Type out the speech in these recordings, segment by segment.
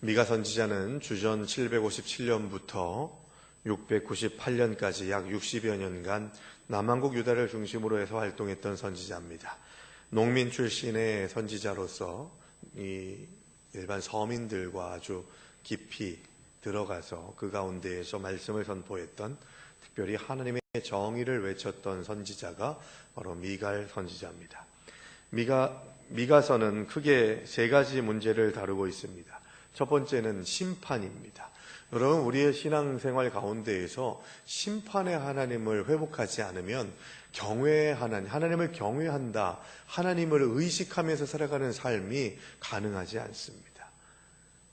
미가 선지자는 주전 757년부터 698년까지 약 60여 년간 남한국 유다를 중심으로 해서 활동했던 선지자입니다. 농민 출신의 선지자로서 이 일반 서민들과 아주 깊이 들어가서 그 가운데에서 말씀을 선포했던, 특별히 하나님의 정의를 외쳤던 선지자가 바로 미가 선지자입니다. 미가서는 크게 세 가지 문제를 다루고 있습니다. 첫 번째는 심판입니다. 여러분, 우리의 신앙생활 가운데에서 심판의 하나님을 회복하지 않으면 경외의 하나님을 경외한다, 하나님을 의식하면서 살아가는 삶이 가능하지 않습니다.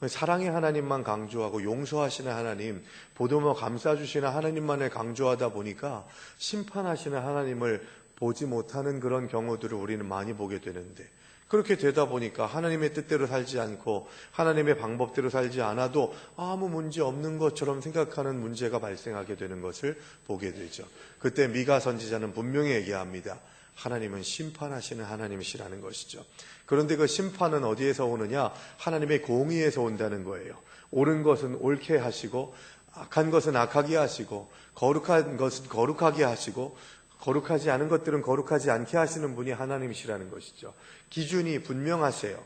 사랑의 하나님만 강조하고 용서하시는 하나님, 보듬어 감싸주시는 하나님만을 강조하다 보니까 심판하시는 하나님을 보지 못하는 그런 경우들을 우리는 많이 보게 되는데, 그렇게 되다 보니까 하나님의 뜻대로 살지 않고 하나님의 방법대로 살지 않아도 아무 문제 없는 것처럼 생각하는 문제가 발생하게 되는 것을 보게 되죠. 그때 미가 선지자는 분명히 얘기합니다. 하나님은 심판하시는 하나님이시라는 것이죠. 그런데 그 심판은 어디에서 오느냐? 하나님의 공의에서 온다는 거예요. 옳은 것은 옳게 하시고, 악한 것은 악하게 하시고, 거룩한 것은 거룩하게 하시고, 거룩하지 않은 것들은 거룩하지 않게 하시는 분이 하나님이시라는 것이죠. 기준이 분명하세요.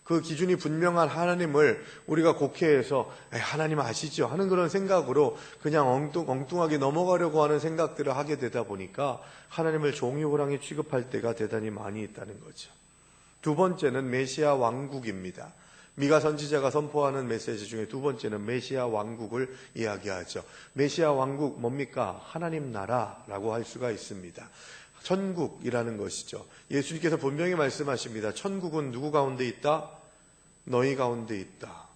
그 기준이 분명한 하나님을 우리가 곡해해서 하나님 아시죠? 하는 그런 생각으로 그냥 엉뚱하게 넘어가려고 하는 생각들을 하게 되다 보니까 하나님을 종이 호랑이 취급할 때가 대단히 많이 있다는 거죠. 두 번째는 메시아 왕국입니다. 미가 선지자가 선포하는 메시지 중에 두 번째는 메시아 왕국을 이야기하죠. 메시아 왕국 뭡니까? 하나님 나라라고 할 수가 있습니다. 천국이라는 것이죠. 예수님께서 분명히 말씀하십니다. 천국은 누구 가운데 있다? 너희 가운데 있다.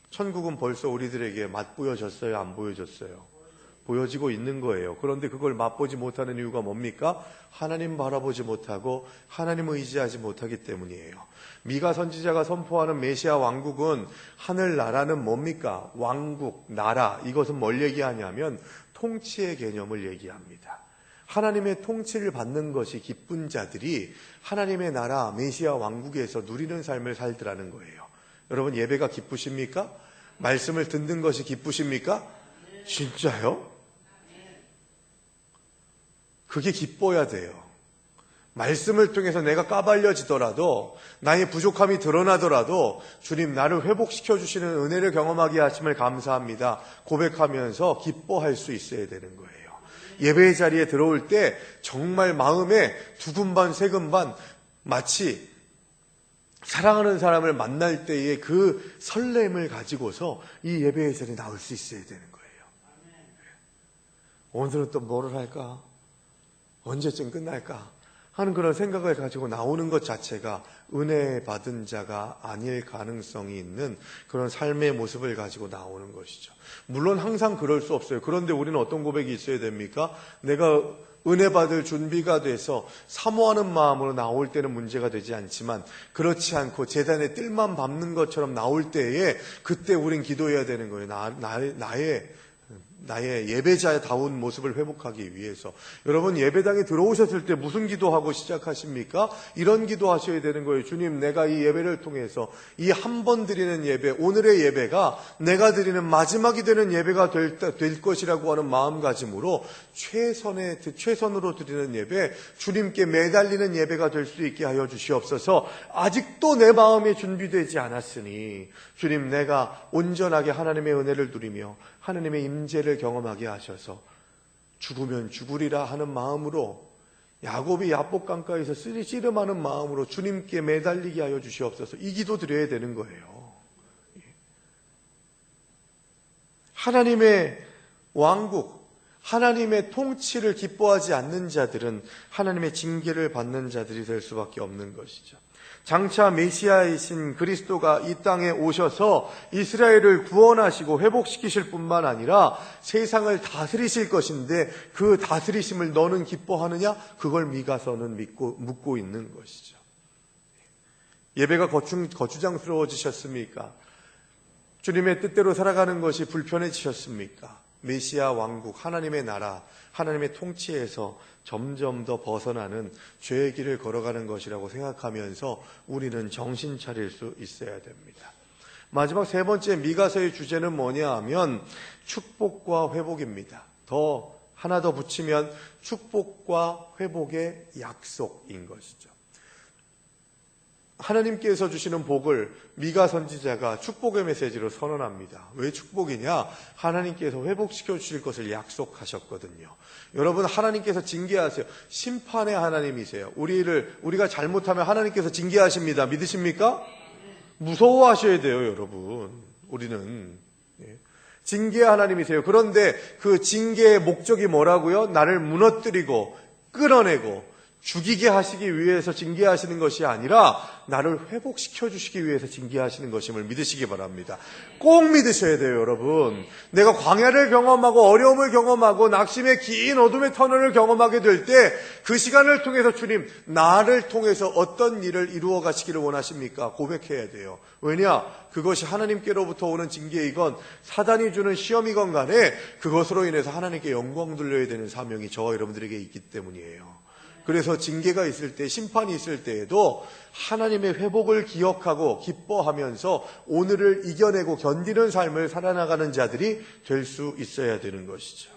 천국은 벌써 우리들에게 맛보여졌어요? 안 보여졌어요? 보여지고 있는 거예요. 그런데 그걸 맛보지 못하는 이유가 뭡니까? 하나님 바라보지 못하고 하나님 의지하지 못하기 때문이에요. 미가 선지자가 선포하는 메시아 왕국은, 하늘나라는 뭡니까? 왕국, 나라, 이것은 뭘 얘기하냐면 통치의 개념을 얘기합니다. 하나님의 통치를 받는 것이 기쁜 자들이 하나님의 나라, 메시아 왕국에서 누리는 삶을 살더라는 거예요. 여러분, 예배가 기쁘십니까? 말씀을 듣는 것이 기쁘십니까? 진짜요? 그게 기뻐야 돼요. 말씀을 통해서 내가 까발려지더라도, 나의 부족함이 드러나더라도 주님 나를 회복시켜 주시는 은혜를 경험하게 하심을 감사합니다 고백하면서 기뻐할 수 있어야 되는 거예요. 예배의 자리에 들어올 때 정말 마음에 두근반 세근반, 마치 사랑하는 사람을 만날 때의 그 설렘을 가지고서 이 예배의 자리에 나올 수 있어야 되는 거예요. 오늘은 또 뭐를 할까? 언제쯤 끝날까? 하는 그런 생각을 가지고 나오는 것 자체가 은혜 받은 자가 아닐 가능성이 있는 그런 삶의 모습을 가지고 나오는 것이죠. 물론 항상 그럴 수 없어요. 그런데 우리는 어떤 고백이 있어야 됩니까? 내가 은혜 받을 준비가 돼서 사모하는 마음으로 나올 때는 문제가 되지 않지만, 그렇지 않고 제단에 뜰만 밟는 것처럼 나올 때에 그때 우린 기도해야 되는 거예요. 나의 예배자다운 모습을 회복하기 위해서. 여러분, 예배당에 들어오셨을 때 무슨 기도하고 시작하십니까? 이런 기도하셔야 되는 거예요. 주님, 내가 이 예배를 통해서 이 한 번 드리는 예배, 오늘의 예배가 내가 드리는 마지막이 되는 예배가 될 것이라고 하는 마음가짐으로 최선으로 드리는 예배, 주님께 매달리는 예배가 될 수 있게 하여 주시옵소서. 아직도 내 마음이 준비되지 않았으니 주님, 내가 온전하게 하나님의 은혜를 누리며 하나님의 임재를 경험하게 하셔서 죽으면 죽으리라 하는 마음으로, 야곱이 야복강가에서 씨름하는 마음으로 주님께 매달리게 하여 주시옵소서. 이 기도 드려야 되는 거예요. 하나님의 왕국, 하나님의 통치를 기뻐하지 않는 자들은 하나님의 징계를 받는 자들이 될 수밖에 없는 것이죠. 장차 메시아이신 그리스도가 이 땅에 오셔서 이스라엘을 구원하시고 회복시키실 뿐만 아니라 세상을 다스리실 것인데, 그 다스리심을 너는 기뻐하느냐? 그걸 미가서는 묻고 있는 것이죠. 예배가 거추장스러워지셨습니까? 주님의 뜻대로 살아가는 것이 불편해지셨습니까? 메시아 왕국, 하나님의 나라, 하나님의 통치에서 점점 더 벗어나는 죄의 길을 걸어가는 것이라고 생각하면서 우리는 정신 차릴 수 있어야 됩니다. 마지막 세 번째 미가서의 주제는 뭐냐 하면 축복과 회복입니다. 하나 더 붙이면 축복과 회복의 약속인 것이죠. 하나님께서 주시는 복을 미가 선지자가 축복의 메시지로 선언합니다. 왜 축복이냐? 하나님께서 회복시켜 주실 것을 약속하셨거든요. 여러분, 하나님께서 징계하세요. 심판의 하나님이세요. 우리가 잘못하면 하나님께서 징계하십니다. 믿으십니까? 무서워하셔야 돼요, 여러분. 우리는 징계의 하나님이세요. 그런데 그 징계의 목적이 뭐라고요? 나를 무너뜨리고 끌어내고 죽이게 하시기 위해서 징계하시는 것이 아니라 나를 회복시켜 주시기 위해서 징계하시는 것임을 믿으시기 바랍니다. 꼭 믿으셔야 돼요, 여러분. 내가 광야를 경험하고 어려움을 경험하고 낙심의 긴 어둠의 터널을 경험하게 될 때 그 시간을 통해서 주님, 나를 통해서 어떤 일을 이루어 가시기를 원하십니까? 고백해야 돼요. 왜냐? 그것이 하나님께로부터 오는 징계이건 사단이 주는 시험이건 간에 그것으로 인해서 하나님께 영광 돌려야 되는 사명이 저와 여러분들에게 있기 때문이에요. 그래서 징계가 있을 때, 심판이 있을 때에도 하나님의 회복을 기억하고 기뻐하면서 오늘을 이겨내고 견디는 삶을 살아나가는 자들이 될 수 있어야 되는 것이죠.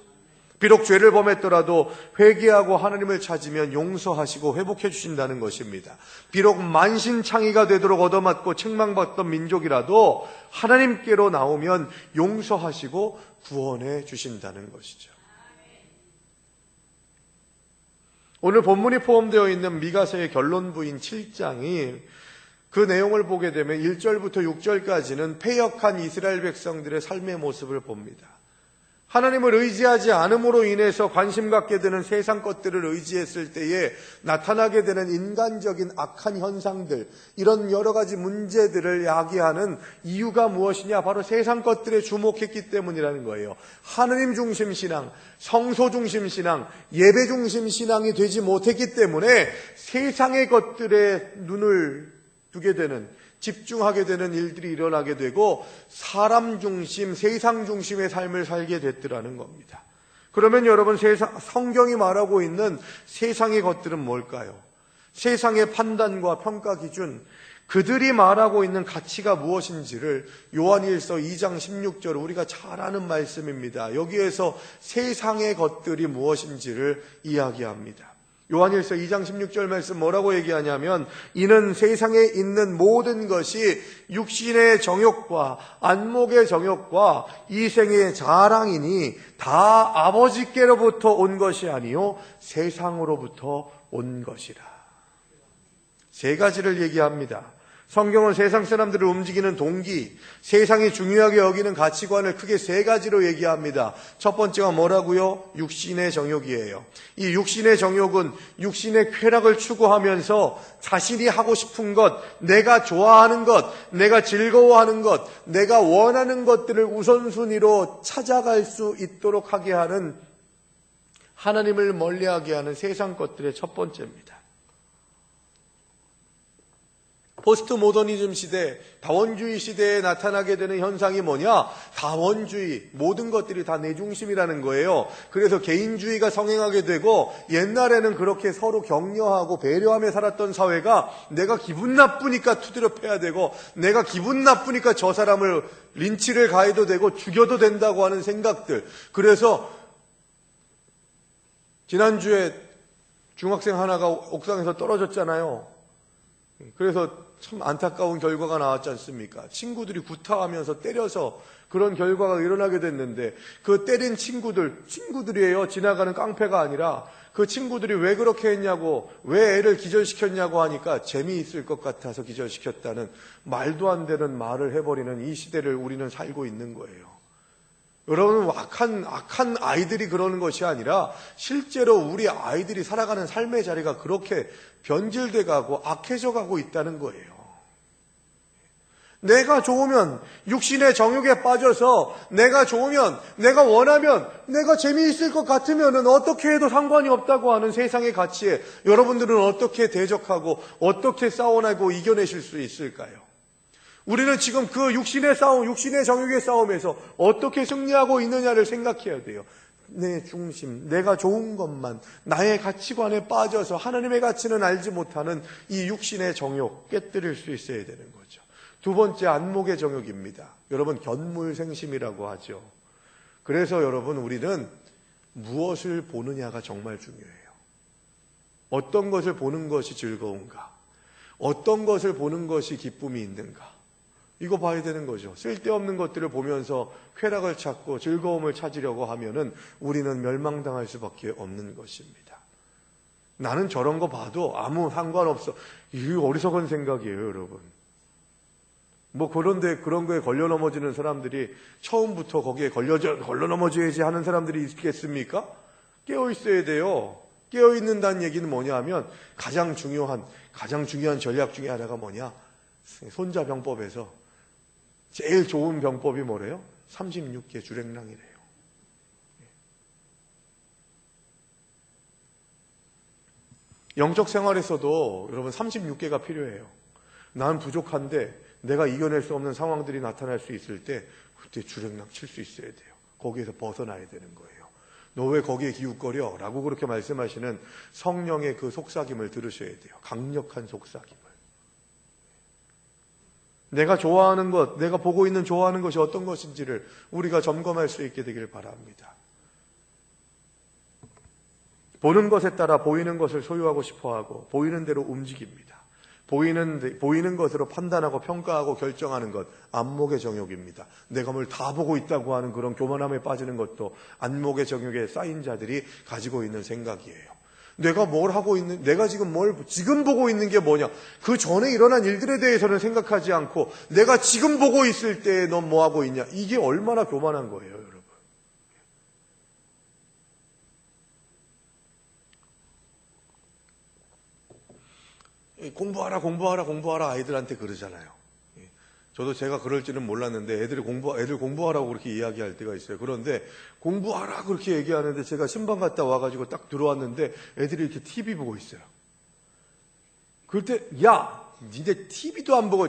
비록 죄를 범했더라도 회개하고 하나님을 찾으면 용서하시고 회복해 주신다는 것입니다. 비록 만신창이가 되도록 얻어맞고 책망받던 민족이라도 하나님께로 나오면 용서하시고 구원해 주신다는 것이죠. 오늘 본문이 포함되어 있는 미가서의 결론부인 7장이 그 내용을 보게 되면 1절부터 6절까지는 패역한 이스라엘 백성들의 삶의 모습을 봅니다. 하나님을 의지하지 않음으로 인해서 관심 갖게 되는 세상 것들을 의지했을 때에 나타나게 되는 인간적인 악한 현상들, 이런 여러 가지 문제들을 야기하는 이유가 무엇이냐? 바로 세상 것들에 주목했기 때문이라는 거예요. 하느님 중심 신앙, 성소 중심 신앙, 예배 중심 신앙이 되지 못했기 때문에 세상의 것들에 눈을 두게 되는, 집중하게 되는 일들이 일어나게 되고 사람 중심, 세상 중심의 삶을 살게 됐더라는 겁니다. 그러면 여러분, 성경이 말하고 있는 세상의 것들은 뭘까요? 세상의 판단과 평가 기준, 그들이 말하고 있는 가치가 무엇인지를 요한일서 2장 16절, 우리가 잘 아는 말씀입니다. 여기에서 세상의 것들이 무엇인지를 이야기합니다. 요한일서 2장 16절 말씀 뭐라고 얘기하냐면, 이는 세상에 있는 모든 것이 육신의 정욕과 안목의 정욕과 이생의 자랑이니 다 아버지께로부터 온 것이 아니요 세상으로부터 온 것이라. 세 가지를 얘기합니다. 성경은 세상 사람들을 움직이는 동기, 세상이 중요하게 여기는 가치관을 크게 세 가지로 얘기합니다. 첫 번째가 뭐라고요? 육신의 정욕이에요. 이 육신의 정욕은 육신의 쾌락을 추구하면서 자신이 하고 싶은 것, 내가 좋아하는 것, 내가 즐거워하는 것, 내가 원하는 것들을 우선순위로 찾아갈 수 있도록 하게 하는, 하나님을 멀리하게 하는 세상 것들의 첫 번째입니다. 포스트 모더니즘 시대, 다원주의 시대에 나타나게 되는 현상이 뭐냐? 다원주의, 모든 것들이 다 내 중심이라는 거예요. 그래서 개인주의가 성행하게 되고, 옛날에는 그렇게 서로 격려하고 배려하며 살았던 사회가 내가 기분 나쁘니까 투드려 패야 되고, 내가 기분 나쁘니까 저 사람을 린치를 가해도 되고 죽여도 된다고 하는 생각들. 그래서 지난주에 중학생 하나가 옥상에서 떨어졌잖아요. 그래서 참 안타까운 결과가 나왔지 않습니까? 친구들이 구타하면서 때려서 그런 결과가 일어나게 됐는데, 그 때린 친구들이에요. 지나가는 깡패가 아니라. 그 친구들이 왜 그렇게 했냐고, 왜 애를 기절시켰냐고 하니까 재미있을 것 같아서 기절시켰다는 말도 안 되는 말을 해버리는 이 시대를 우리는 살고 있는 거예요. 여러분, 악한 아이들이 그러는 것이 아니라 실제로 우리 아이들이 살아가는 삶의 자리가 그렇게 변질돼 가고 악해져 가고 있다는 거예요. 내가 좋으면, 육신의 정욕에 빠져서 내가 좋으면, 내가 원하면, 내가 재미있을 것 같으면 어떻게 해도 상관이 없다고 하는 세상의 가치에 여러분들은 어떻게 대적하고 어떻게 싸워내고 이겨내실 수 있을까요? 우리는 지금 그 육신의 싸움, 육신의 정욕의 싸움에서 어떻게 승리하고 있느냐를 생각해야 돼요. 내 중심, 내가 좋은 것만, 나의 가치관에 빠져서 하나님의 가치는 알지 못하는 이 육신의 정욕 깨뜨릴 수 있어야 되는 거죠. 두 번째, 안목의 정욕입니다. 여러분, 견물생심이라고 하죠. 그래서 여러분, 우리는 무엇을 보느냐가 정말 중요해요. 어떤 것을 보는 것이 즐거운가? 어떤 것을 보는 것이 기쁨이 있는가? 이거 봐야 되는 거죠. 쓸데없는 것들을 보면서 쾌락을 찾고 즐거움을 찾으려고 하면은 우리는 멸망당할 수밖에 없는 것입니다. 나는 저런 거 봐도 아무 상관없어. 이거 어리석은 생각이에요, 여러분. 그런데 그런 거에 걸려 넘어지는 사람들이 처음부터 거기에 걸려 넘어져야지 하는 사람들이 있겠습니까? 깨어 있어야 돼요. 깨어 있는다는 얘기는 뭐냐 하면 가장 중요한 전략 중에 하나가 뭐냐? 손자병법에서 제일 좋은 병법이 뭐래요? 36개 주랭랑이래요. 영적 생활에서도 여러분 36개가 필요해요. 난 부족한데 내가 이겨낼 수 없는 상황들이 나타날 수 있을 때 그때 주랭랑 칠 수 있어야 돼요. 거기에서 벗어나야 되는 거예요. 너 왜 거기에 기웃거려? 라고 그렇게 말씀하시는 성령의 그 속삭임을 들으셔야 돼요. 강력한 속삭임을. 내가 좋아하는 것, 내가 보고 있는 좋아하는 것이 어떤 것인지를 우리가 점검할 수 있게 되길 바랍니다. 보는 것에 따라 보이는 것을 소유하고 싶어하고 보이는 대로 움직입니다. 보이는 것으로 판단하고 평가하고 결정하는 것, 안목의 정욕입니다. 내가 뭘 다 보고 있다고 하는 그런 교만함에 빠지는 것도 안목의 정욕에 쌓인 자들이 가지고 있는 생각이에요. 내가 지금 보고 있는 게 뭐냐? 그 전에 일어난 일들에 대해서는 생각하지 않고 내가 지금 보고 있을 때 넌 뭐 하고 있냐? 이게 얼마나 교만한 거예요, 여러분. 공부하라 아이들한테 그러잖아요. 저도 제가 그럴지는 몰랐는데 애들 공부하라고 그렇게 이야기할 때가 있어요. 그런데 공부하라 그렇게 얘기하는데 제가 신방 갔다 와가지고 딱 들어왔는데 애들이 이렇게 TV 보고 있어요. 그럴 때 야, 니네 TV도 안 보고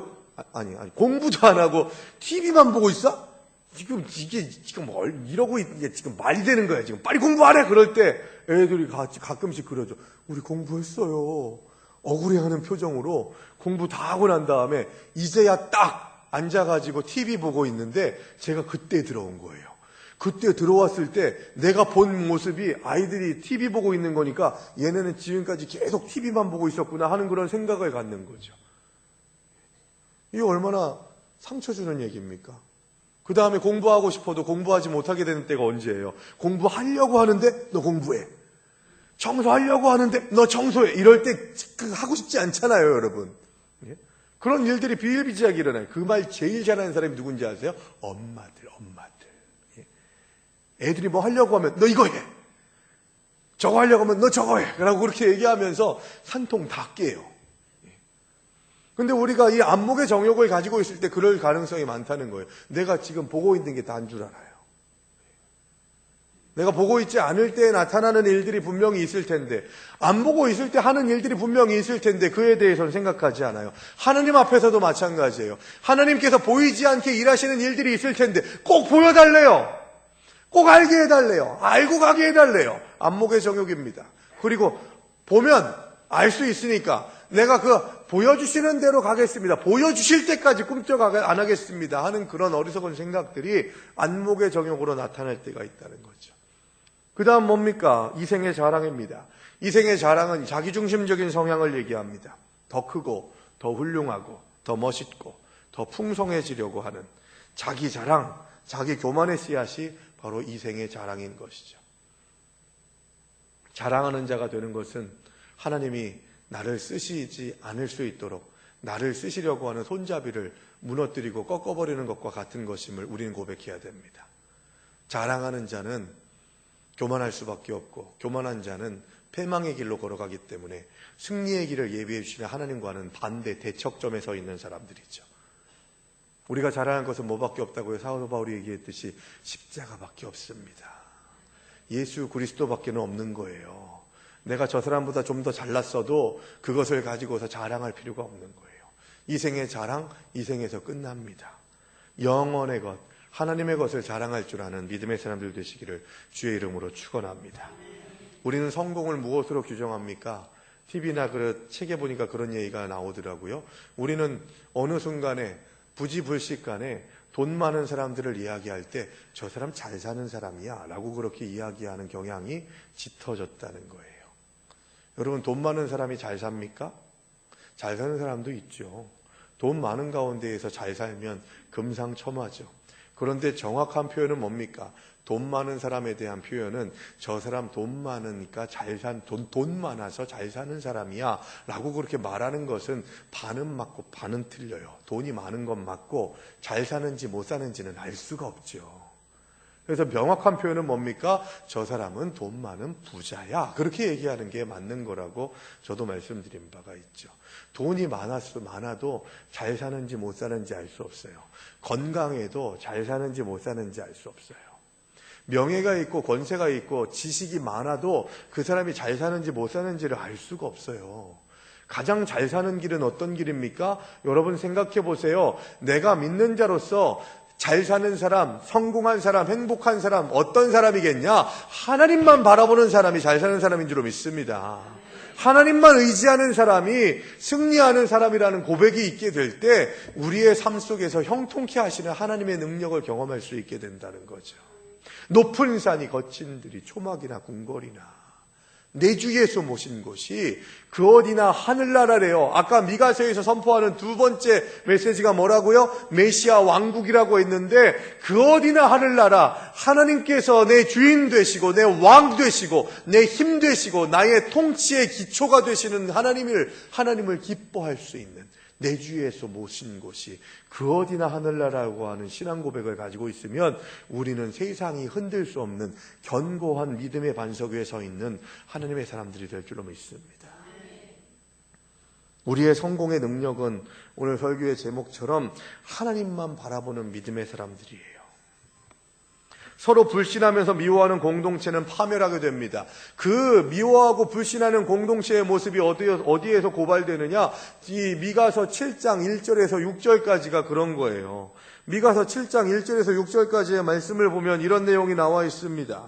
아니 공부도 안 하고 TV만 보고 있어? 이게 지금 이러고 이게 지금 말이 되는 거야. 지금 빨리 공부하래. 그럴 때 애들이 가끔씩 그러죠. 우리 공부했어요. 억울해하는 표정으로 공부 다 하고 난 다음에 이제야 딱 앉아가지고 TV 보고 있는데 제가 그때 들어온 거예요. 그때 들어왔을 때 내가 본 모습이 아이들이 TV 보고 있는 거니까 얘네는 지금까지 계속 TV만 보고 있었구나 하는 그런 생각을 갖는 거죠. 이게 얼마나 상처 주는 얘기입니까? 그 다음에 공부하고 싶어도 공부하지 못하게 되는 때가 언제예요? 공부하려고 하는데 너 공부해. 청소하려고 하는데 너 청소해. 이럴 때 하고 싶지 않잖아요, 여러분. 그런 일들이 비일비재하게 일어나요. 그 말 제일 잘하는 사람이 누군지 아세요? 엄마들. 애들이 뭐 하려고 하면 너 이거 해. 저거 하려고 하면 너 저거 해. 라고 그렇게 얘기하면서 산통 다 깨요. 근데 우리가 이 안목의 정욕을 가지고 있을 때 그럴 가능성이 많다는 거예요. 내가 지금 보고 있는 게 다인 줄 알아요. 내가 보고 있지 않을 때 나타나는 일들이 분명히 있을 텐데, 안 보고 있을 때 하는 일들이 분명히 있을 텐데 그에 대해서는 생각하지 않아요. 하나님 앞에서도 마찬가지예요. 하나님께서 보이지 않게 일하시는 일들이 있을 텐데 꼭 보여달래요. 꼭 알게 해달래요. 알고 가게 해달래요. 안목의 정욕입니다. 그리고 보면 알 수 있으니까 내가 그 보여주시는 대로 가겠습니다. 보여주실 때까지 꿈쩍 안 하겠습니다 하는 그런 어리석은 생각들이 안목의 정욕으로 나타날 때가 있다는 거죠. 그 다음 뭡니까? 이생의 자랑입니다. 이생의 자랑은 자기중심적인 성향을 얘기합니다. 더 크고 더 훌륭하고 더 멋있고 더 풍성해지려고 하는 자기 자랑, 자기 교만의 씨앗이 바로 이생의 자랑인 것이죠. 자랑하는 자가 되는 것은 하나님이 나를 쓰시지 않을 수 있도록 나를 쓰시려고 하는 손잡이를 무너뜨리고 꺾어버리는 것과 같은 것임을 우리는 고백해야 됩니다. 자랑하는 자는 교만할 수밖에 없고 교만한 자는 패망의 길로 걸어가기 때문에 승리의 길을 예비해 주시는 하나님과는 반대 대척점에 서 있는 사람들이죠. 우리가 자랑할 것은 뭐밖에 없다고요? 사도 바울이 얘기했듯이 십자가밖에 없습니다. 예수 그리스도밖에는 없는 거예요. 내가 저 사람보다 좀 더 잘났어도 그것을 가지고서 자랑할 필요가 없는 거예요. 이 생의 자랑, 이 생에서 끝납니다. 영원의 것, 하나님의 것을 자랑할 줄 아는 믿음의 사람들 되시기를 주의 이름으로 축원합니다. 우리는 성공을 무엇으로 규정합니까? TV나 책에 보니까 그런 얘기가 나오더라고요. 우리는 어느 순간에 부지불식간에 돈 많은 사람들을 이야기할 때 저 사람 잘 사는 사람이야 라고 그렇게 이야기하는 경향이 짙어졌다는 거예요. 여러분, 돈 많은 사람이 잘 삽니까? 잘 사는 사람도 있죠. 돈 많은 가운데에서 잘 살면 금상첨화죠. 그런데 정확한 표현은 뭡니까? 돈 많은 사람에 대한 표현은 저 사람 돈 많으니까 돈 많아서 잘 사는 사람이야 라고 그렇게 말하는 것은 반은 맞고 반은 틀려요. 돈이 많은 건 맞고 잘 사는지 못 사는지는 알 수가 없죠. 그래서 명확한 표현은 뭡니까? 저 사람은 돈 많은 부자야. 그렇게 얘기하는 게 맞는 거라고 저도 말씀드린 바가 있죠. 돈이 많아도 잘 사는지 못 사는지 알 수 없어요. 건강해도 잘 사는지 못 사는지 알 수 없어요. 명예가 있고 권세가 있고 지식이 많아도 그 사람이 잘 사는지 못 사는지를 알 수가 없어요. 가장 잘 사는 길은 어떤 길입니까? 여러분 생각해 보세요. 내가 믿는 자로서 잘 사는 사람, 성공한 사람, 행복한 사람, 어떤 사람이겠냐? 하나님만 바라보는 사람이 잘 사는 사람인 줄 믿습니다. 하나님만 의지하는 사람이 승리하는 사람이라는 고백이 있게 될 때 우리의 삶 속에서 형통케 하시는 하나님의 능력을 경험할 수 있게 된다는 거죠. 높은 산이 거친 들이 초막이나 궁궐이나 내 주 예수 모신 곳이 그 어디나 하늘나라래요. 아까 미가서에서 선포하는 두 번째 메시지가 뭐라고요? 메시아 왕국이라고 했는데 그 어디나 하늘나라, 하나님께서 내 주인 되시고 내 왕 되시고 내 힘 되시고 나의 통치의 기초가 되시는 하나님을 기뻐할 수 있는 내 주 예수 모신 곳이 그 어디나 하늘나라라고 하는 신앙 고백을 가지고 있으면 우리는 세상이 흔들 수 없는 견고한 믿음의 반석 위에 서 있는 하나님의 사람들이 될 줄로 믿습니다. 우리의 성공의 능력은 오늘 설교의 제목처럼 하나님만 바라보는 믿음의 사람들이에요. 서로 불신하면서 미워하는 공동체는 파멸하게 됩니다. 그 미워하고 불신하는 공동체의 모습이 어디에서 고발되느냐? 이 미가서 7장 1절에서 6절까지가 그런 거예요. 미가서 7장 1절에서 6절까지의 말씀을 보면 이런 내용이 나와 있습니다.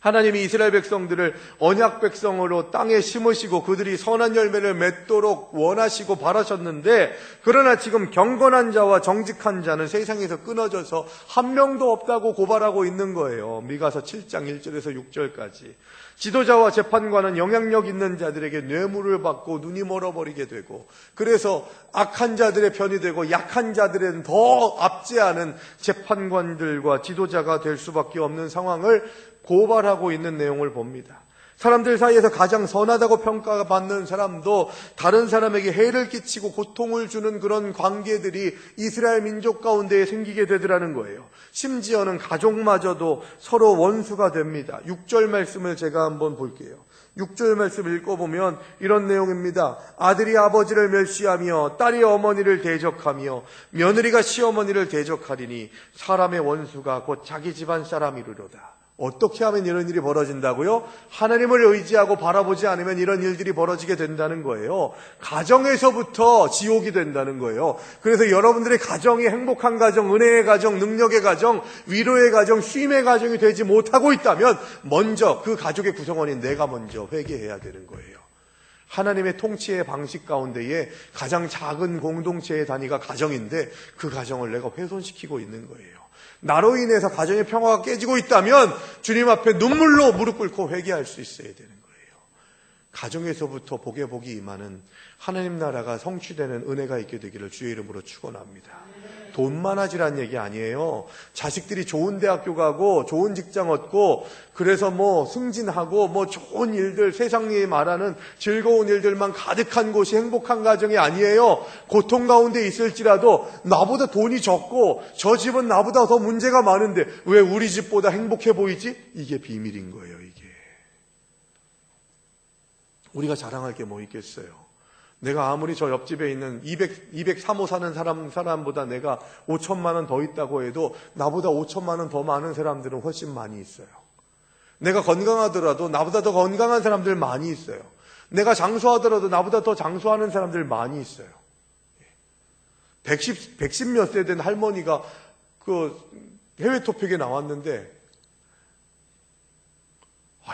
하나님이 이스라엘 백성들을 언약 백성으로 땅에 심으시고 그들이 선한 열매를 맺도록 원하시고 바라셨는데 그러나 지금 경건한 자와 정직한 자는 세상에서 끊어져서 한 명도 없다고 고발하고 있는 거예요. 미가서 7장 1절에서 6절까지. 지도자와 재판관은 영향력 있는 자들에게 뇌물을 받고 눈이 멀어버리게 되고 그래서 악한 자들의 편이 되고 약한 자들은 더 압제하는 재판관들과 지도자가 될 수밖에 없는 상황을 고발하고 있는 내용을 봅니다. 사람들 사이에서 가장 선하다고 평가받는 사람도 다른 사람에게 해를 끼치고 고통을 주는 그런 관계들이 이스라엘 민족 가운데 생기게 되더라는 거예요. 심지어는 가족마저도 서로 원수가 됩니다. 6절 말씀을 제가 한번 볼게요. 6절 말씀을 읽어보면 이런 내용입니다. 아들이 아버지를 멸시하며 딸이 어머니를 대적하며 며느리가 시어머니를 대적하리니 사람의 원수가 곧 자기 집안 사람이르로다. 어떻게 하면 이런 일이 벌어진다고요? 하나님을 의지하고 바라보지 않으면 이런 일들이 벌어지게 된다는 거예요. 가정에서부터 지옥이 된다는 거예요. 그래서 여러분들의 가정이 행복한 가정, 은혜의 가정, 능력의 가정, 위로의 가정, 쉼의 가정이 되지 못하고 있다면 먼저 그 가족의 구성원인 내가 먼저 회개해야 되는 거예요. 하나님의 통치의 방식 가운데에 가장 작은 공동체의 단위가 가정인데 그 가정을 내가 훼손시키고 있는 거예요. 나로 인해서 가정의 평화가 깨지고 있다면 주님 앞에 눈물로 무릎 꿇고 회개할 수 있어야 되는 거예요. 가정에서부터 복에 복이 임하는 하나님 나라가 성취되는 은혜가 있게 되기를 주의 이름으로 축원합니다. 돈 많아지란 얘기 아니에요. 자식들이 좋은 대학교 가고 좋은 직장 얻고 그래서 승진하고 좋은 일들, 세상이 말하는 즐거운 일들만 가득한 곳이 행복한 가정이 아니에요. 고통 가운데 있을지라도 나보다 돈이 적고 저 집은 나보다 더 문제가 많은데 왜 우리 집보다 행복해 보이지? 이게 비밀인 거예요. 이게 우리가 자랑할 게 뭐 있겠어요? 내가 아무리 저 옆집에 있는 203호 사는 사람보다 내가 5천만 원 더 있다고 해도 나보다 5천만 원 더 많은 사람들은 훨씬 많이 있어요. 내가 건강하더라도 나보다 더 건강한 사람들 많이 있어요. 내가 장수하더라도 나보다 더 장수하는 사람들 많이 있어요. 110 몇 세 된 할머니가 그 해외 토픽에 나왔는데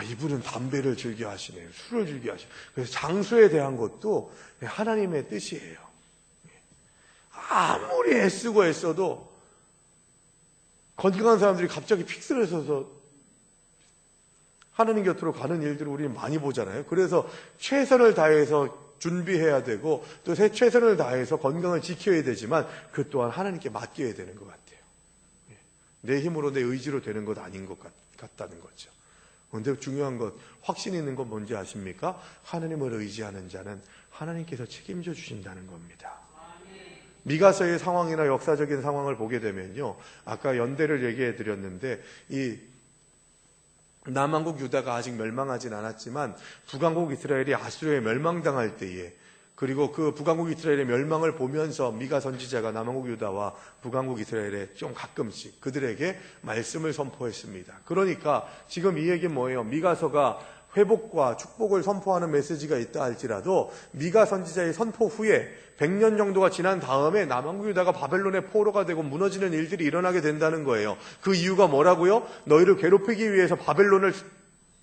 이분은 담배를 즐겨 하시네요. 술을 즐겨 하시네요. 그래서 장수에 대한 것도 하나님의 뜻이에요. 아무리 애쓰고 애써도 건강한 사람들이 갑자기 픽 쓰러져서 하나님 곁으로 가는 일들을 우리는 많이 보잖아요. 그래서 최선을 다해서 준비해야 되고 또 최선을 다해서 건강을 지켜야 되지만 그 또한 하나님께 맡겨야 되는 것 같아요. 내 힘으로 내 의지로 되는 것 아닌 것 같다는 거죠. 그런데 중요한 것, 확신 있는 건 뭔지 아십니까? 하나님을 의지하는 자는 하나님께서 책임져 주신다는 겁니다. 미가서의 상황이나 역사적인 상황을 보게 되면요, 아까 연대를 얘기해 드렸는데 이 남왕국 유다가 아직 멸망하진 않았지만 북왕국 이스라엘이 아수르에 멸망당할 때에, 그리고 그 북왕국 이스라엘의 멸망을 보면서 미가 선지자가 남왕국 유다와 북왕국 이스라엘에 좀 가끔씩 그들에게 말씀을 선포했습니다. 그러니까 지금 이 얘기는 뭐예요? 미가서가 회복과 축복을 선포하는 메시지가 있다 할지라도 미가 선지자의 선포 후에 100년 정도가 지난 다음에 남왕국 유다가 바벨론의 포로가 되고 무너지는 일들이 일어나게 된다는 거예요. 그 이유가 뭐라고요? 너희를 괴롭히기 위해서 바벨론을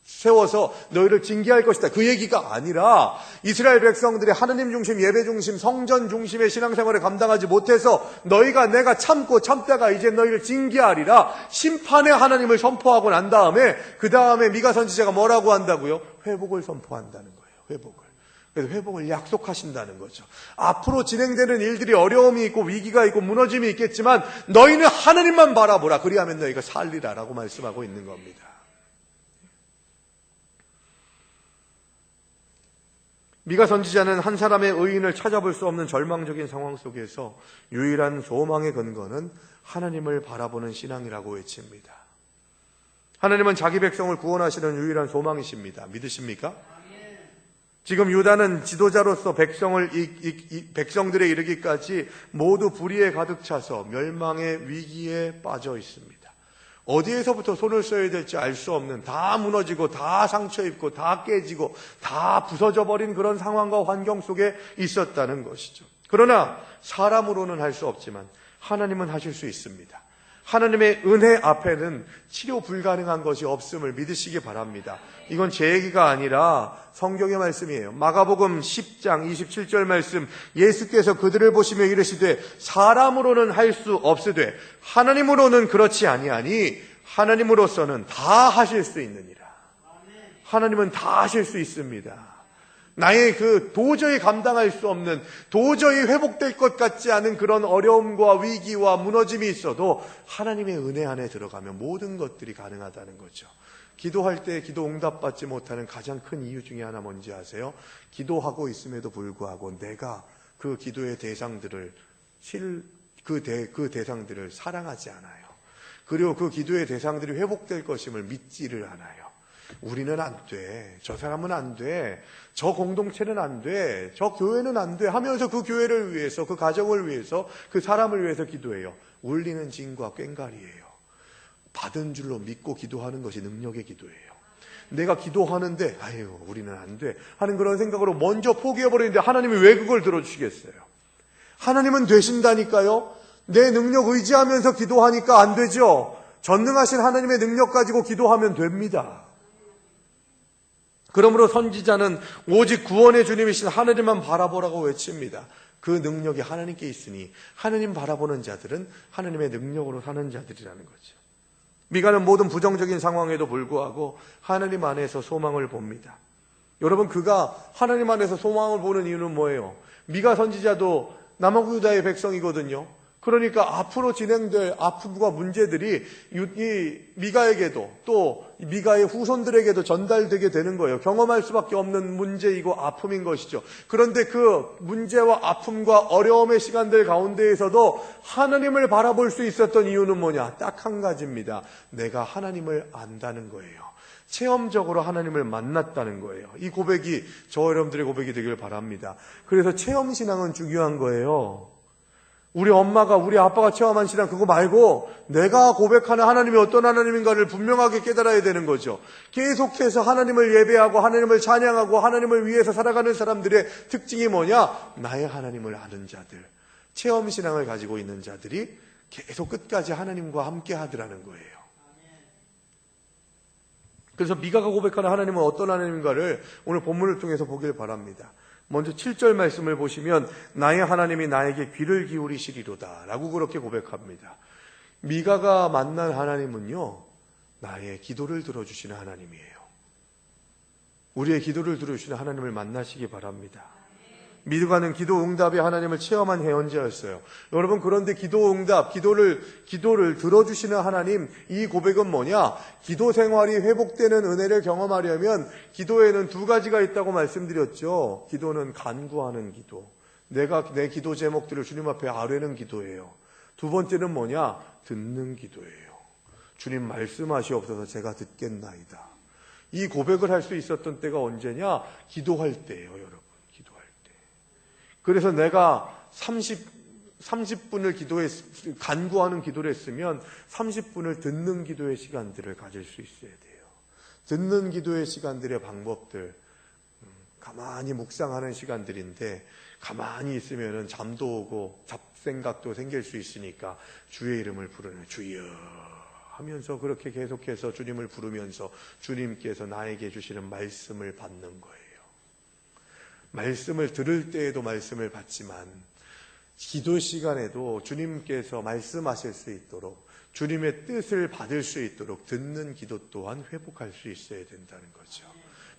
세워서 너희를 징계할 것이다. 그 얘기가 아니라 이스라엘 백성들이 하느님 중심, 예배 중심, 성전 중심의 신앙생활을 감당하지 못해서 너희가 내가 참고 참다가 이제 너희를 징계하리라 심판의 하나님을 선포하고 난 다음에 그 다음에 미가 선지자가 뭐라고 한다고요? 회복을 선포한다는 거예요. 회복을. 그래서 회복을 약속하신다는 거죠. 앞으로 진행되는 일들이 어려움이 있고 위기가 있고 무너짐이 있겠지만 너희는 하나님만 바라보라. 그리하면 너희가 살리라라고 말씀하고 있는 겁니다. 미가 선지자는 한 사람의 의인을 찾아볼 수 없는 절망적인 상황 속에서 유일한 소망의 근거는 하나님을 바라보는 신앙이라고 외칩니다. 하나님은 자기 백성을 구원하시는 유일한 소망이십니다. 믿으십니까? 지금 유다는 지도자로서 백성들에 이르기까지 모두 불의에 가득 차서 멸망의 위기에 빠져 있습니다. 어디에서부터 손을 써야 될지 알 수 없는, 다 무너지고 다 상처 입고 다 깨지고 다 부서져 버린 그런 상황과 환경 속에 있었다는 것이죠. 그러나 사람으로는 할 수 없지만 하나님은 하실 수 있습니다. 하나님의 은혜 앞에는 치료 불가능한 것이 없음을 믿으시기 바랍니다. 이건 제 얘기가 아니라 성경의 말씀이에요. 마가복음 10장 27절 말씀, 예수께서 그들을 보시며 이르시되 사람으로는 할 수 없으되 하나님으로는 그렇지 아니하니 하나님으로서는 다 하실 수 있느니라. 하나님은 다 하실 수 있습니다. 나의 도저히 감당할 수 없는, 도저히 회복될 것 같지 않은 그런 어려움과 위기와 무너짐이 있어도 하나님의 은혜 안에 들어가면 모든 것들이 가능하다는 거죠. 기도할 때 기도 응답받지 못하는 가장 큰 이유 중에 하나 뭔지 아세요? 기도하고 있음에도 불구하고 내가 그 기도의 대상들을 그 대상들을 사랑하지 않아요. 그리고 그 기도의 대상들이 회복될 것임을 믿지를 않아요. 우리는 안 돼. 저 사람은 안 돼. 저 공동체는 안 돼. 저 교회는 안 돼. 하면서 그 교회를 위해서, 그 가정을 위해서, 그 사람을 위해서 기도해요. 울리는 진과 꽹과리예요. 받은 줄로 믿고 기도하는 것이 능력의 기도예요. 내가 기도하는데 아유 우리는 안 돼 하는 그런 생각으로 먼저 포기해버리는데 하나님이 왜 그걸 들어주시겠어요? 하나님은 되신다니까요. 내 능력 의지하면서 기도하니까 안 되죠. 전능하신 하나님의 능력 가지고 기도하면 됩니다. 그러므로 선지자는 오직 구원의 주님이신 하나님만 바라보라고 외칩니다. 그 능력이 하나님께 있으니 하나님 바라보는 자들은 하나님의 능력으로 사는 자들이라는 거죠. 미가는 모든 부정적인 상황에도 불구하고 하나님 안에서 소망을 봅니다. 여러분, 그가 하나님 안에서 소망을 보는 이유는 뭐예요? 미가 선지자도 남왕국 유다의 백성이거든요. 그러니까 앞으로 진행될 아픔과 문제들이 이 미가에게도 또 미가의 후손들에게도 전달되게 되는 거예요. 경험할 수밖에 없는 문제이고 아픔인 것이죠. 그런데 그 문제와 아픔과 어려움의 시간들 가운데에서도 하나님을 바라볼 수 있었던 이유는 뭐냐? 딱 한 가지입니다. 내가 하나님을 안다는 거예요. 체험적으로 하나님을 만났다는 거예요. 이 고백이 저 여러분들의 고백이 되길 바랍니다. 그래서 체험신앙은 중요한 거예요. 우리 엄마가 우리 아빠가 체험한 신앙 그거 말고 내가 고백하는 하나님이 어떤 하나님인가를 분명하게 깨달아야 되는 거죠. 계속해서 하나님을 예배하고 하나님을 찬양하고 하나님을 위해서 살아가는 사람들의 특징이 뭐냐? 나의 하나님을 아는 자들, 체험신앙을 가지고 있는 자들이 계속 끝까지 하나님과 함께 하더라는 거예요. 그래서 미가가 고백하는 하나님은 어떤 하나님인가를 오늘 본문을 통해서 보길 바랍니다. 먼저 7절 말씀을 보시면 나의 하나님이 나에게 귀를 기울이시리로다 라고 그렇게 고백합니다. 미가가 만난 하나님은요, 나의 기도를 들어주시는 하나님이에요. 우리의 기도를 들어주시는 하나님을 만나시기 바랍니다. 미가는 기도 응답의 하나님을 체험한 예언자였어요. 여러분, 그런데 기도 응답, 기도를 들어주시는 하나님, 이 고백은 뭐냐? 기도 생활이 회복되는 은혜를 경험하려면 기도에는 두 가지가 있다고 말씀드렸죠. 기도는 간구하는 기도. 내가 내 기도 제목들을 주님 앞에 아뢰는 기도예요. 두 번째는 뭐냐? 듣는 기도예요. 주님 말씀하시옵소서 제가 듣겠나이다. 이 고백을 할 수 있었던 때가 언제냐? 기도할 때예요, 여러분. 기도할 때. 그래서 내가 30분을 간구하는 기도를 했으면 30분을 듣는 기도의 시간들을 가질 수 있어야 돼요. 듣는 기도의 시간들의 방법들, 가만히 묵상하는 시간들인데 가만히 있으면 잠도 오고 잡생각도 생길 수 있으니까 주의 이름을 부르는 주여 하면서 그렇게 계속해서 주님을 부르면서 주님께서 나에게 주시는 말씀을 받는 거예요. 말씀을 들을 때에도 말씀을 받지만 기도 시간에도 주님께서 말씀하실 수 있도록 주님의 뜻을 받을 수 있도록 듣는 기도 또한 회복할 수 있어야 된다는 거죠.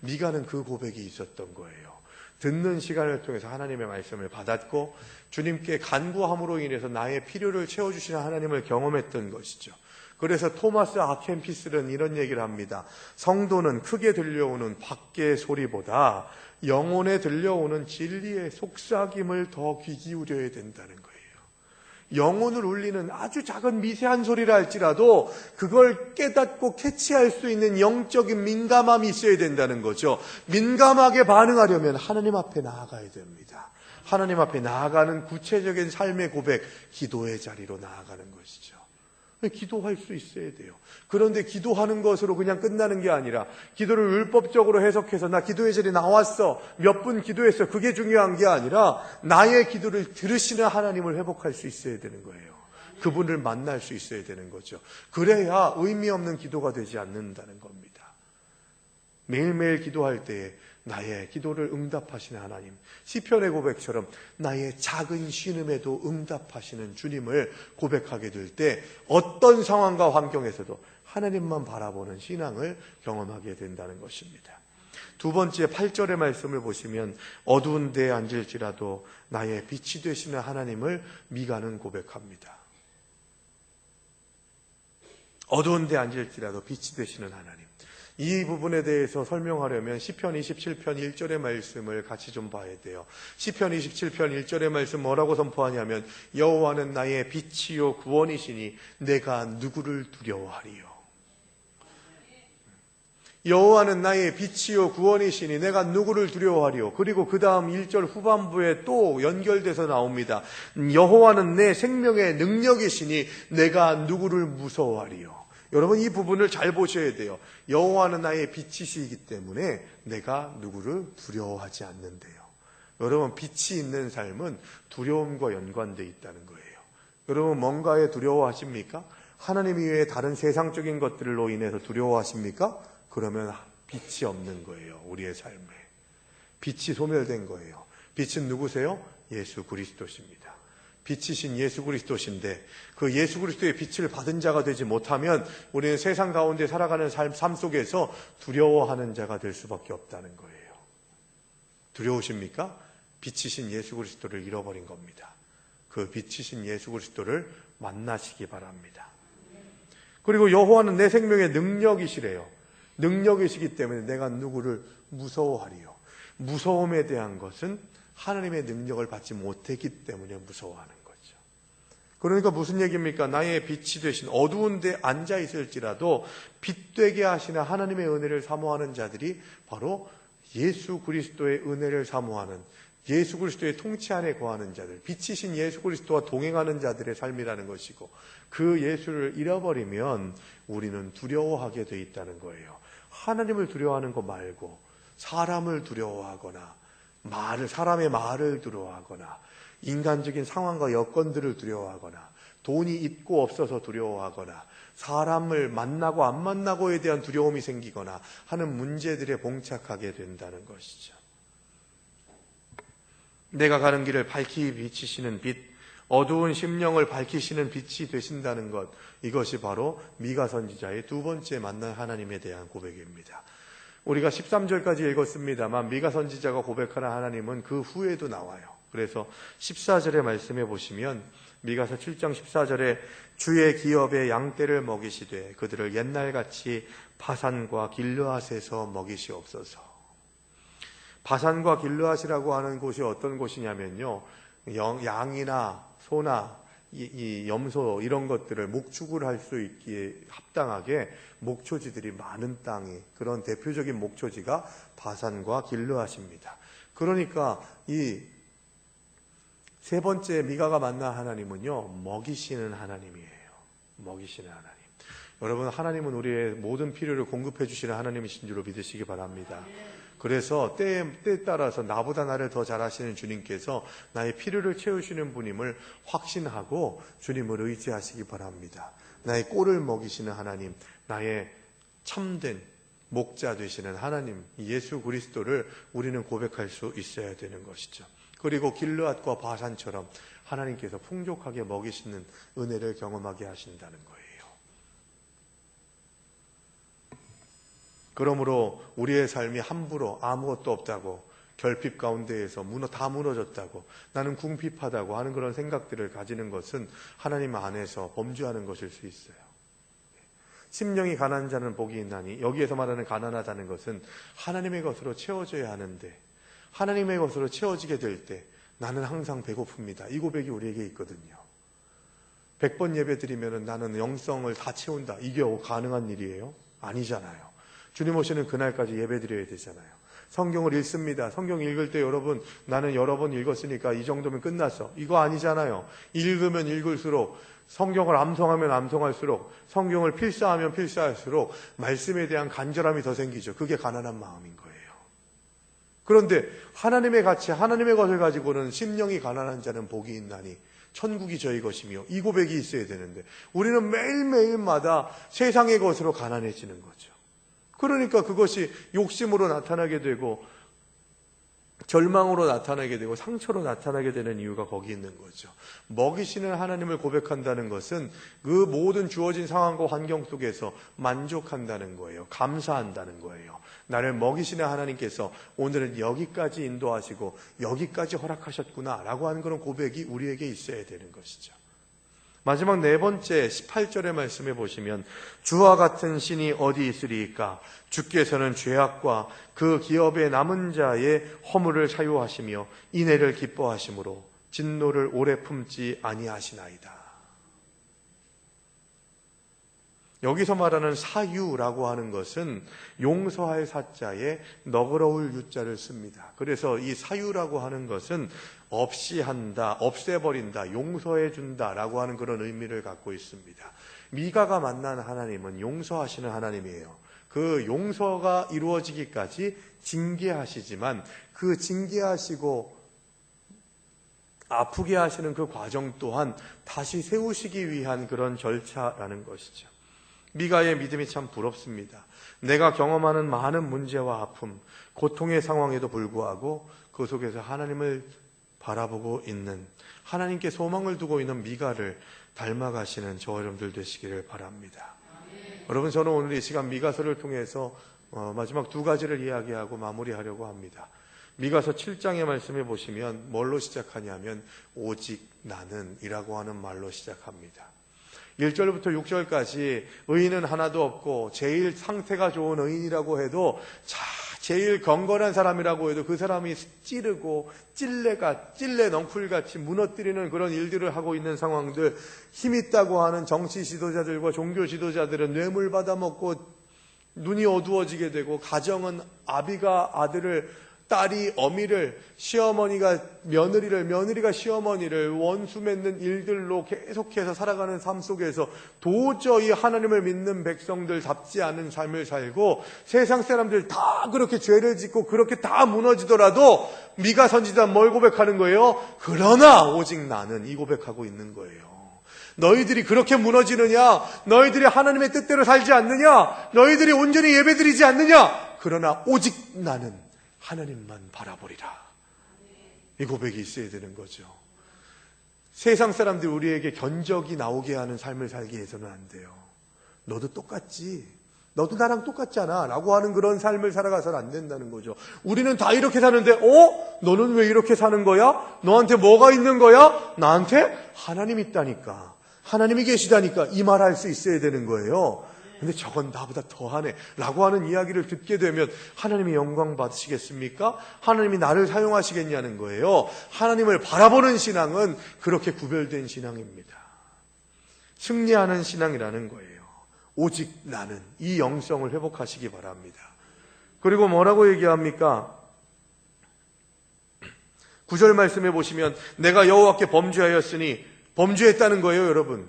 미가는 그 고백이 있었던 거예요. 듣는 시간을 통해서 하나님의 말씀을 받았고 주님께 간구함으로 인해서 나의 필요를 채워주시는 하나님을 경험했던 것이죠. 그래서 토마스 아켄피스는 이런 얘기를 합니다. 성도는 크게 들려오는 밖의 소리보다 영혼에 들려오는 진리의 속삭임을 더 귀 기울여야 된다는 거예요. 영혼을 울리는 아주 작은 미세한 소리라 할지라도 그걸 깨닫고 캐치할 수 있는 영적인 민감함이 있어야 된다는 거죠. 민감하게 반응하려면 하나님 앞에 나아가야 됩니다. 하나님 앞에 나아가는 구체적인 삶의 고백, 기도의 자리로 나아가는 것이죠. 기도할 수 있어야 돼요. 그런데 기도하는 것으로 그냥 끝나는 게 아니라 기도를 율법적으로 해석해서 나 기도의 자리에 나왔어, 몇 분 기도했어, 그게 중요한 게 아니라 나의 기도를 들으시는 하나님을 회복할 수 있어야 되는 거예요. 그분을 만날 수 있어야 되는 거죠. 그래야 의미 없는 기도가 되지 않는다는 겁니다. 매일매일 기도할 때에 나의 기도를 응답하시는 하나님, 시편의 고백처럼 나의 작은 신음에도 응답하시는 주님을 고백하게 될 때 어떤 상황과 환경에서도 하나님만 바라보는 신앙을 경험하게 된다는 것입니다. 두 번째 8절의 말씀을 보시면 어두운 데에 앉을지라도 나의 빛이 되시는 하나님을 미가는 고백합니다. 어두운 데에 앉을지라도 빛이 되시는 하나님. 이 부분에 대해서 설명하려면 시편 27편 1절의 말씀을 같이 좀 봐야 돼요. 시편 27편 1절의 말씀 뭐라고 선포하냐면 여호와는 나의 빛이요 구원이시니 내가 누구를 두려워하리요. 여호와는 나의 빛이요 구원이시니 내가 누구를 두려워하리요. 그리고 그 다음 1절 후반부에 또 연결돼서 나옵니다. 여호와는 내 생명의 능력이시니 내가 누구를 무서워하리요. 여러분 이 부분을 잘 보셔야 돼요. 여호와는 나의 빛이시기 때문에 내가 누구를 두려워하지 않는데요. 여러분 빛이 있는 삶은 두려움과 연관되어 있다는 거예요. 여러분 뭔가에 두려워하십니까? 하나님 이외에 다른 세상적인 것들로 인해서 두려워하십니까? 그러면 빛이 없는 거예요. 우리의 삶에. 빛이 소멸된 거예요. 빛은 누구세요? 예수 그리스도십니다. 빛이신 예수 그리스도신데 그 예수 그리스도의 빛을 받은 자가 되지 못하면 우리는 세상 가운데 살아가는 삶 속에서 두려워하는 자가 될 수밖에 없다는 거예요. 두려우십니까? 빛이신 예수 그리스도를 잃어버린 겁니다. 그 빛이신 예수 그리스도를 만나시기 바랍니다. 그리고 여호와는 내 생명의 능력이시래요. 능력이시기 때문에 내가 누구를 무서워하리요. 무서움에 대한 것은 하나님의 능력을 받지 못했기 때문에 무서워하는 거죠. 그러니까 무슨 얘기입니까? 나의 빛이 되신 어두운 데 앉아 있을지라도 빛되게 하시는 하나님의 은혜를 사모하는 자들이 바로 예수 그리스도의 은혜를 사모하는 예수 그리스도의 통치 안에 거하는 자들, 빛이신 예수 그리스도와 동행하는 자들의 삶이라는 것이고 그 예수를 잃어버리면 우리는 두려워하게 돼 있다는 거예요. 하나님을 두려워하는 거 말고 사람을 두려워하거나 사람의 말을 두려워하거나 인간적인 상황과 여건들을 두려워하거나 돈이 있고 없어서 두려워하거나 사람을 만나고 안 만나고에 대한 두려움이 생기거나 하는 문제들에 봉착하게 된다는 것이죠. 내가 가는 길을 밝히 비치시는 빛, 어두운 심령을 밝히시는 빛이 되신다는 것, 이것이 바로 미가 선지자의 두 번째 만난 하나님에 대한 고백입니다. 우리가 13절까지 읽었습니다만 미가 선지자가 고백하는 하나님은 그 후에도 나와요. 그래서 14절의 말씀해 보시면 미가서 7장 14절에 주의 기업에 양떼를 먹이시되 그들을 옛날같이 바산과 길르앗에서 먹이시옵소서. 바산과 길르앗이라고 하는 곳이 어떤 곳이냐면요, 양이나 소나 이 염소 이런 것들을 목축을 할 수 있기에 합당하게 목초지들이 많은 땅이, 그런 대표적인 목초지가 바산과 길르앗입니다. 그러니까 이 세 번째 미가가 만난 하나님은요, 먹이시는 하나님이에요. 먹이시는 하나님. 여러분, 하나님은 우리의 모든 필요를 공급해 주시는 하나님이신 줄로 믿으시기 바랍니다. 그래서 때에 따라서 나보다 나를 더 잘하시는 주님께서 나의 필요를 채우시는 분임을 확신하고 주님을 의지하시기 바랍니다. 나의 꼴을 먹이시는 하나님, 나의 참된 목자 되시는 하나님, 예수 그리스도를 우리는 고백할 수 있어야 되는 것이죠. 그리고 길르앗과 바산처럼 하나님께서 풍족하게 먹이시는 은혜를 경험하게 하신다는 거예요. 그러므로 우리의 삶이 함부로 아무것도 없다고, 결핍 가운데에서 다 무너졌다고, 나는 궁핍하다고 하는 그런 생각들을 가지는 것은 하나님 안에서 범죄하는 것일 수 있어요. 심령이 가난한 자는 복이 있나니, 여기에서 말하는 가난하다는 것은 하나님의 것으로 채워져야 하는데, 하나님의 것으로 채워지게 될 때 나는 항상 배고픕니다. 이 고백이 우리에게 있거든요. 100번 예배 드리면 나는 영성을 다 채운다, 이게 가능한 일이에요? 아니잖아요. 주님 오시는 그날까지 예배 드려야 되잖아요. 성경을 읽습니다. 성경 읽을 때 여러분, 나는 여러 번 읽었으니까 이 정도면 끝났어, 이거 아니잖아요. 읽으면 읽을수록, 성경을 암송하면 암송할수록, 성경을 필사하면 필사할수록 말씀에 대한 간절함이 더 생기죠. 그게 가난한 마음인 거예요. 그런데 하나님의 가치, 하나님의 것을 가지고는 심령이 가난한 자는 복이 있나니 천국이 저희 것이며, 이 고백이 있어야 되는데 우리는 매일매일마다 세상의 것으로 가난해지는 거죠. 그러니까 그것이 욕심으로 나타나게 되고 절망으로 나타나게 되고 상처로 나타나게 되는 이유가 거기 있는 거죠. 먹이시는 하나님을 고백한다는 것은 그 모든 주어진 상황과 환경 속에서 만족한다는 거예요. 감사한다는 거예요. 나를 먹이시는 하나님께서 오늘은 여기까지 인도하시고 여기까지 허락하셨구나 라고 하는 그런 고백이 우리에게 있어야 되는 것이죠. 마지막 네 번째 18절의 말씀에 보시면 주와 같은 신이 어디 있으리이까? 주께서는 죄악과 그 기업에 남은 자의 허물을 사유하시며 인애를 기뻐하심으로 진노를 오래 품지 아니하시나이다. 여기서 말하는 사유라고 하는 것은 용서할 사자에 너그러울 유자를 씁니다. 그래서 이 사유라고 하는 것은 없이 한다, 없애버린다, 용서해준다 라고 하는 그런 의미를 갖고 있습니다. 미가가 만난 하나님은 용서하시는 하나님이에요. 그 용서가 이루어지기까지 징계하시지만 그 징계하시고 아프게 하시는 그 과정 또한 다시 세우시기 위한 그런 절차라는 것이죠. 미가의 믿음이 참 부럽습니다. 내가 경험하는 많은 문제와 아픔, 고통의 상황에도 불구하고 그 속에서 하나님을 바라보고 있는, 하나님께 소망을 두고 있는 미가를 닮아가시는 저와 여러분들 되시기를 바랍니다. 여러분, 저는 오늘 이 시간 미가서를 통해서 마지막 두 가지를 이야기하고 마무리하려고 합니다. 미가서 7장의 말씀에 보시면 뭘로 시작하냐면 오직 나는 이라고 하는 말로 시작합니다. 1절부터 6절까지 의인은 하나도 없고 제일 상태가 좋은 의인이라고 해도 제일 경건한 사람이라고 해도 그 사람이 찌르고 찔레 넝쿨같이 무너뜨리는 그런 일들을 하고 있는 상황들, 힘 있다고 하는 정치 지도자들과 종교 지도자들은 뇌물 받아먹고 눈이 어두워지게 되고, 가정은 아비가 아들을, 딸이 어미를, 시어머니가 며느리를, 며느리가 시어머니를 원수 맺는 일들로 계속해서 살아가는 삶 속에서 도저히 하나님을 믿는 백성들답지 않은 삶을 살고, 세상 사람들 다 그렇게 죄를 짓고 그렇게 다 무너지더라도 미가 선지자는 뭘 고백하는 거예요? 그러나 오직 나는, 이 고백하고 있는 거예요. 너희들이 그렇게 무너지느냐? 너희들이 하나님의 뜻대로 살지 않느냐? 너희들이 온전히 예배드리지 않느냐? 그러나 오직 나는 하나님만 바라보리라. 이 고백이 있어야 되는 거죠. 세상 사람들이 우리에게 견적이 나오게 하는 삶을 살기 위해서는 안 돼요. 너도 똑같지. 너도 나랑 똑같잖아 라고 하는 그런 삶을 살아가서는 안 된다는 거죠. 우리는 다 이렇게 사는데 너는 왜 이렇게 사는 거야? 너한테 뭐가 있는 거야? 나한테 하나님 있다니까. 하나님이 계시다니까. 이 말 할 수 있어야 되는 거예요. 근데 저건 나보다 더하네 라고 하는 이야기를 듣게 되면 하나님이 영광 받으시겠습니까? 하나님이 나를 사용하시겠냐는 거예요. 하나님을 바라보는 신앙은 그렇게 구별된 신앙입니다. 승리하는 신앙이라는 거예요. 오직 나는, 이 영성을 회복하시기 바랍니다. 그리고 뭐라고 얘기합니까? 9절 말씀해 보시면 내가 여호와께 범죄하였으니, 범죄했다는 거예요, 여러분.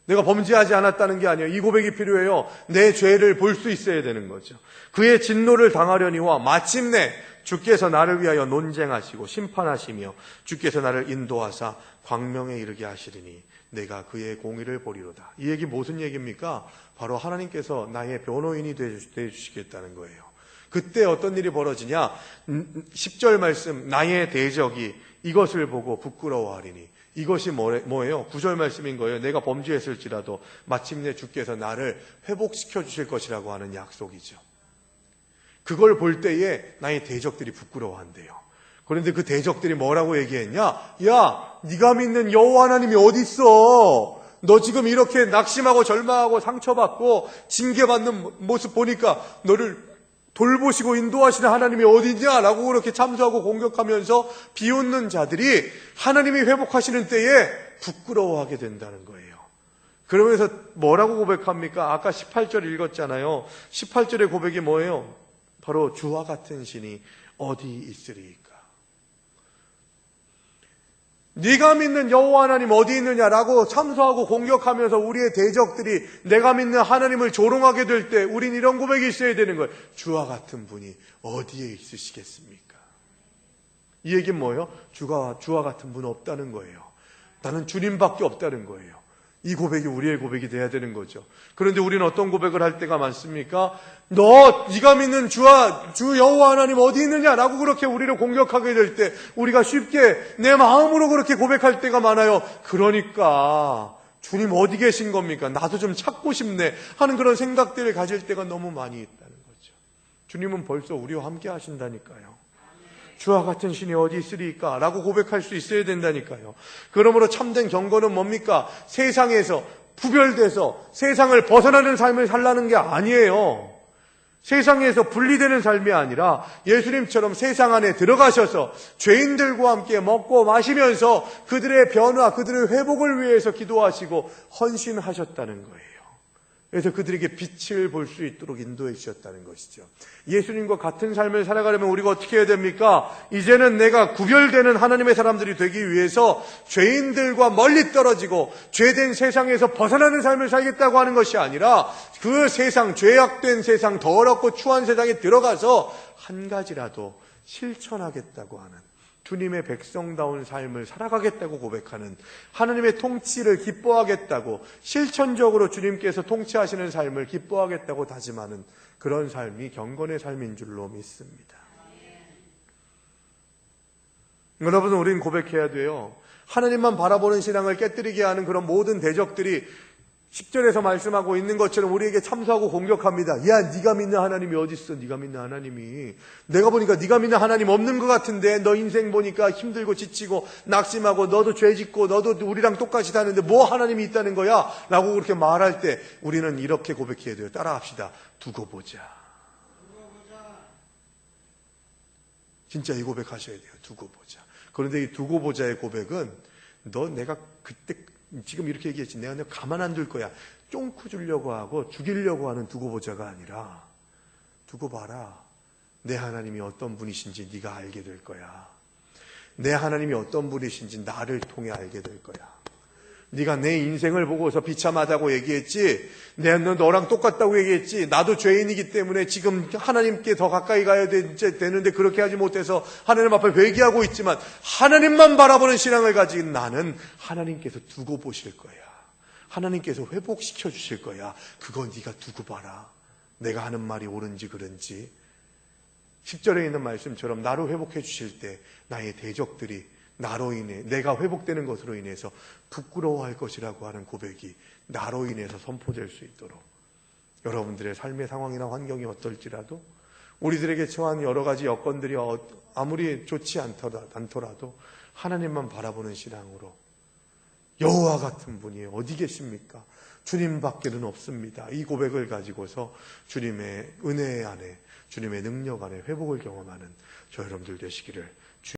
내가 범죄하지 않았다는 게 아니에요. 이 고백이 필요해요. 내 죄를 볼 수 있어야 되는 거죠. 그의 진노를 당하려니와 마침내 주께서 나를 위하여 논쟁하시고 심판하시며 주께서 나를 인도하사 광명에 이르게 하시리니 내가 그의 공의를 보리로다. 이 얘기 무슨 얘기입니까? 바로 하나님께서 나의 변호인이 되어주시겠다는 거예요. 그때 어떤 일이 벌어지냐? 10절 말씀, 나의 대적이 이것을 보고 부끄러워하리니, 이것이 뭐예요? 9절 말씀인 거예요. 내가 범죄했을지라도 마침내 주께서 나를 회복시켜 주실 것이라고 하는 약속이죠. 그걸 볼 때에 나의 대적들이 부끄러워한대요. 그런데 그 대적들이 뭐라고 얘기했냐? 야, 네가 믿는 여호와 하나님이 어디 있어? 너 지금 이렇게 낙심하고 절망하고 상처받고 징계받는 모습 보니까 너를 돌보시고 인도하시는 하나님이 어디냐라고 그렇게 참소하고 공격하면서 비웃는 자들이 하나님이 회복하시는 때에 부끄러워하게 된다는 거예요. 그러면서 뭐라고 고백합니까? 아까 18절 읽었잖아요. 18절의 고백이 뭐예요? 바로 주와 같은 신이 어디 있으리까? 네가 믿는 여호와 하나님 어디 있느냐라고 참소하고 공격하면서 우리의 대적들이 내가 믿는 하나님을 조롱하게 될 때 우린 이런 고백이 있어야 되는 거예요. 주와 같은 분이 어디에 있으시겠습니까? 이 얘기는 뭐예요? 주와 같은 분 없다는 거예요. 나는 주님밖에 없다는 거예요. 이 고백이 우리의 고백이 돼야 되는 거죠. 그런데 우리는 어떤 고백을 할 때가 많습니까? 네가 믿는 주 여호와 하나님 어디 있느냐라고 그렇게 우리를 공격하게 될 때 우리가 쉽게 내 마음으로 그렇게 고백할 때가 많아요. 그러니까 주님 어디 계신 겁니까? 나도 좀 찾고 싶네 하는 그런 생각들을 가질 때가 너무 많이 있다는 거죠. 주님은 벌써 우리와 함께 하신다니까요. 주와 같은 신이 어디 있으리까? 라고 고백할 수 있어야 된다니까요. 그러므로 참된 경건은 뭡니까? 세상에서 구별돼서 세상을 벗어나는 삶을 살라는 게 아니에요. 세상에서 분리되는 삶이 아니라 예수님처럼 세상 안에 들어가셔서 죄인들과 함께 먹고 마시면서 그들의 변화, 그들의 회복을 위해서 기도하시고 헌신하셨다는 거예요. 그래서 그들에게 빛을 볼 수 있도록 인도해 주셨다는 것이죠. 예수님과 같은 삶을 살아가려면 우리가 어떻게 해야 됩니까? 이제는 내가 구별되는 하나님의 사람들이 되기 위해서 죄인들과 멀리 떨어지고 죄된 세상에서 벗어나는 삶을 살겠다고 하는 것이 아니라 그 세상, 죄악된 세상, 더럽고 추한 세상에 들어가서 한 가지라도 실천하겠다고 하는, 주님의 백성다운 삶을 살아가겠다고 고백하는, 하나님의 통치를 기뻐하겠다고, 실천적으로 주님께서 통치하시는 삶을 기뻐하겠다고 다짐하는 그런 삶이 경건의 삶인 줄로 믿습니다. 여러분, 우리는 고백해야 돼요. 하나님만 바라보는 신앙을 깨뜨리게 하는 그런 모든 대적들이 10절에서 말씀하고 있는 것처럼 우리에게 참소하고 공격합니다. 야, 네가 믿는 하나님이 어디 있어? 네가 믿는 하나님이. 내가 보니까 네가 믿는 하나님 없는 것 같은데, 너 인생 보니까 힘들고 지치고 낙심하고 너도 죄 짓고 너도 우리랑 똑같이 사는데 뭐 하나님이 있다는 거야? 라고 그렇게 말할 때 우리는 이렇게 고백해야 돼요. 따라합시다. 두고 보자. 진짜 이 고백하셔야 돼요. 두고 보자. 그런데 이 두고 보자의 고백은 내가 그때 지금 이렇게 얘기했지. 내가 가만 안 둘 거야. 쫑쿠 주려고 하고 죽이려고 하는 두고 보자가 아니라, 두고 봐라. 내 하나님이 어떤 분이신지 네가 알게 될 거야. 내 하나님이 어떤 분이신지 나를 통해 알게 될 거야. 네가 내 인생을 보고서 비참하다고 얘기했지, 너랑 똑같다고 얘기했지, 나도 죄인이기 때문에 지금 하나님께 더 가까이 가야 되는데 그렇게 하지 못해서 하나님 앞에 회개하고 있지만, 하나님만 바라보는 신앙을 가진 나는 하나님께서 두고 보실 거야. 하나님께서 회복시켜 주실 거야. 그거 네가 두고 봐라. 내가 하는 말이 옳은지 그른지. 10절에 있는 말씀처럼 나로 회복해 주실 때 나의 대적들이 나로 인해, 내가 회복되는 것으로 인해서 부끄러워할 것이라고 하는 고백이 나로 인해서 선포될 수 있도록, 여러분들의 삶의 상황이나 환경이 어떨지라도, 우리들에게 처한 여러 가지 여건들이 아무리 좋지 않더라도 하나님만 바라보는 신앙으로, 여호와 같은 분이 어디 계십니까? 주님밖에는 없습니다. 이 고백을 가지고서 주님의 은혜 안에, 주님의 능력 안에 회복을 경험하는 저 여러분들 되시기를